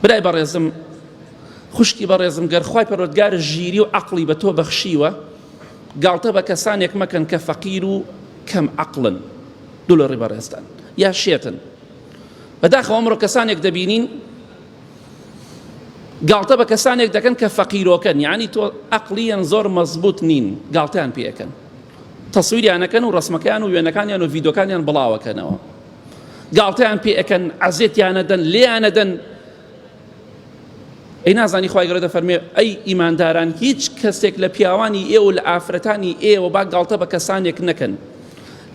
برای بەڕێزم خوشکی بەڕێزم گەر خوای پەروەردگار ژیری و عەقڵی بە تۆ بەخشیوە گاڵتە بە کەسانێک مەکەن کە فەقیر و کەم عەقڵن دوولەڕی بەڕێزدان یا شێتن بەداخەوە ئەمڕۆ کەسانێک دەبینین گاڵتە بە کەسانێک دەکەن کە فەقیرۆکەن یعنی تۆ عەقلیان زۆر مەزبوط نین گاڵتەیان پێەکەن تەسویریانەکەن و ڕسمەکەیان و وێنەکانیان و ڤیدۆکانیان بڵاوەکەنەوە گاڵتەیان پێەکەن عەزێتیانەدەن لێیانەدەن ئەی نازانی خوای گەورە دەفەرمێ ئەی ئیمانداران هیچ کەسێک لە پیاوانی ئێوە لە ئافرەتانی ئێوە با گاڵتە بە کەسانێک نەکەن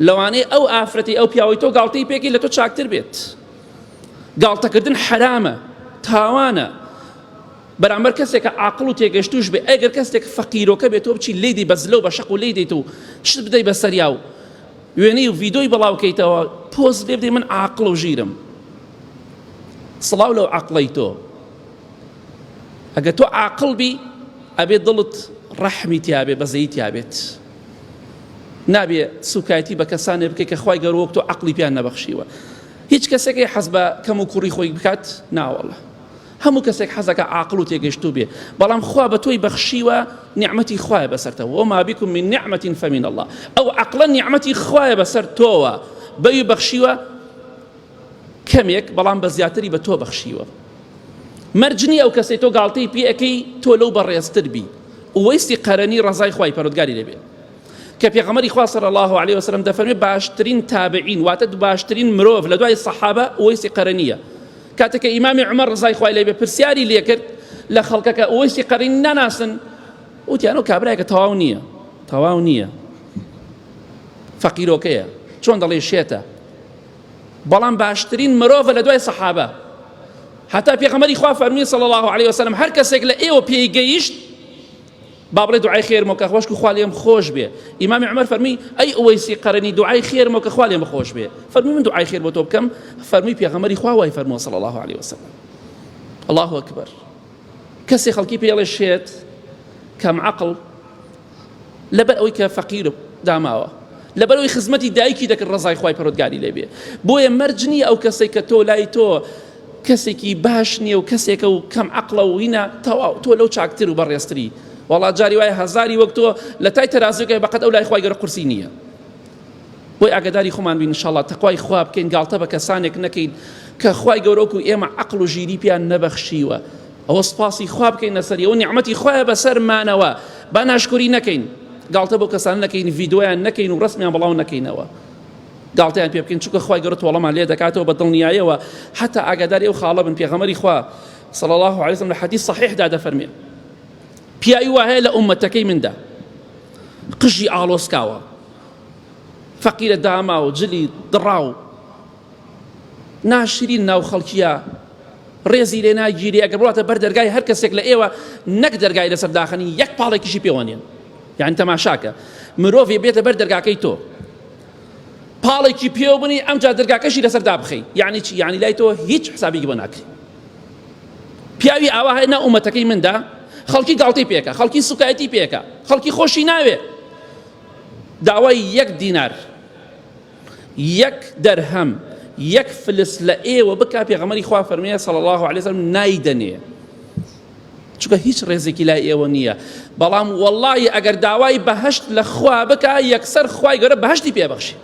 لەوانەیە ئەو ئافرەتی ئەو پیاوەی تۆ گاڵتەی پێکی لە تۆ چاکتر بێت گاڵتەکردن حرامە تاوانە بەرامبەر کەسێکە عاقڵ و تێگەشتوش بێ ئەگەر کەسێک فەقیرۆکە بێت تۆ بچی لێی دەی بە زلە و بە شەق و لێی دەیت و شت بدەی بەسەریا و وێنەی و ڤیدۆی بەڵاوکەیتەوە پۆز لێ بدەی من عاقڵ و ژیرم سڵاو لەو عەقڵەی تۆ ئەگەر تۆ عاقڵ بی ئەبێ دڵت ڕەحمی تیابێ بەزەیی تیابێت نابێ سوکایەتی بە کەسانێ بکەی کە خوای گەورە وەک تۆ عەقڵی پیان نەبەخشیوە هیچ کەسێکی حەز بە کەم و کوڕی خۆی بکات ناوەڵە هەموو کەسێک حەزەکە عاقڵ و تێگەیشتوو بێ بەڵام خوا بە تۆی بەخشیوە نیعمەتی خوایە بەسەرتەوە وما بكم من نعمة فمن الله ئەو عەقڵە نیعمەتی خوایە بەسەر تۆوە بەوی بەخشیوە کەمێک بەڵام بە زیاتری بە تۆ بەخشیوە مەرجنی ئەو کەسەی تۆ گاڵتەی پێ ئەەکەی تۆ لەو بەڕێزتر بی وەیستی قەرەنی ڕەزای خوای پەروەردگاری لێبێ کە پێغەمبەری خوا صلی الله عليه وسلم دەفەرمێ باشترین تابعین واتە باشترین مرۆڤ لە دوای سەحابە وەیستی قەرەنیە کاتێککە ئیمامی عومەر ڕزای خوای لێبێ پرسیاری لێ کرد لە خەڵکەکە وەیستی قەرەنی ناناسن وتیانەوە کابرایەکە تەواو نییە فەقیرۆکەیە چۆن دەڵێ شێتە بەڵام باشترین مرۆڤە لە دوای سەحابە حتا پێغەمبەری خوا فەرمی صلی الله عليه وسلم هەر کەسێک لە ئێوە پێی گەیشت با بڵێ دوعای خێرمەوە کە خوشک و خوا لێم خۆش بێ ئیمامی عومەر فەرمی ئەی ئوەیسی قەرەنی دوعای خێرمەوە کە خوا لێم خۆش بێ فەرمی من دوعای خێر بۆ تۆ بکەم فەرمی پێغەمبەری خوا وای فەرمووە صلی الله عليه وسلم الله ئەکبەر کەسێک خەڵکی پێڵێ شێت کەم عەقڵ لەبەر ئەوەی کە فەقیر داماوە لەبەر ئەوەی خزمەتی دایکی دەکرد ڕزای خوای پەروەردگاری لێبێ بۆیە مەرجنی ئەو کەسێک کە تۆ لای تۆ کەسێکی باش نییە و کەسێکە و کەم عەقڵە و هینە تەواو تۆ لەو چاکتر و بەڕێزتری وەڵا جاری وایە هەزاری وەک تۆ لە تای تەرازوەکە بەقەت ئەو لای خوای گەورە قورسی نییە بۆی ئاگاداری خۆمان بین ئینشاءڵڵا تەقوای خوا بکەین گاڵتە بە کەسانێک نەکەین کە خوای گەورە وەکو ئێمە عەقڵ و ژیری پیان نەبەخشیوە ئەوە سپاسی خوا بکەین لەسەریەوە نیعمەتی خوایە بەسەرمانەوە با ناشکوری نەکەین گاڵتە بۆ کەسان نەکەین ڤیدۆیان نەکەین و ڕسمیان بەڵاو نەکەینەوە گاڵتەیان پێ بکەین چونکە خوای گەورە تۆڵەمان لێ دەکاتەوە بە دڵنیاییەوە حتا ئاگاداری ئەو خاڵە بن پێغەمبەری خوا صلی الله عليه وسلم لە حەدیث صحیحدا دەفەرمێ پیاوی وهەیە لە ئومەتەکەی مندا قژی ئاڵۆسکاوە فەقیرە داما و جلی دڕاو ناشرین ناو خەڵکیە ڕێزی لێ ناگیری ئەگەر بڵاتە بەر دەرگای هەر کەسێک لە ئێوە نەک دەرگای لەسەر داخەنی یەک پاڵێکیشی پێوانێن یعنی تەماشاکە مرۆڤ بێتە بەر دەرگاکەی تۆ پاڵێکی پێوە بنی ئەمجا دەرگاکەشی لەسەر دابخەی یعنی چی یعنی لای تۆ هیچ حسابێکی بۆ ناکەی پیاوی ئاوا هەیە ناو ئومەتەکەی مندا خەڵکی گاڵتەی پێکە خەڵکی سوکایەتی پێکە خەڵکی خۆشی ناوێ داوای یەک دینار یەک دەرهەم یەک فلس لە ئێوە بکا پێغەمبەری خوا فەرمێ صلی الله عليه وسلم نایدەنێ چونکە هیچ ڕێزێکی لای ئێوە نییە بەڵام وەڵڵاهی ئەگەر داوای بەهەشت لە خوا بکا یەکسەر خوای گەورە بەهەشتی پێبەخشی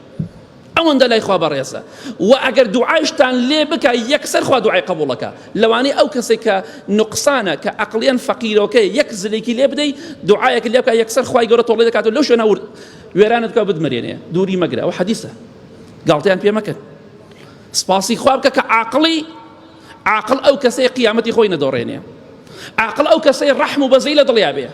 ئەوەندە لای خوا بەڕێزە و ئەگەر دوعایشتان لێ بکە یەکسەر خوا دوعای قبوڵەکە لەوانەیە ئەو کەسێک کە نوقسانە کە عەقڵیان فەقیرۆکەیە یەک زلێکی لێ بدەی دوعایەک لێ بکە یەکسەر خوای گەورە تۆڵێ دەکاتەوە لەو شوێنە وێرانت بکە بتمرێنێ دووری مەگرە ئەوە حەدیثە گاڵتەیان پێ مەکەن سپاسی خوا بکە کە عاقڵ ئەو کەسەی قیامەتی خۆی نەدۆڕێنێ عاقڵ ئەو کەسەی ڕەحم و بەزەی لە دڵیا بێ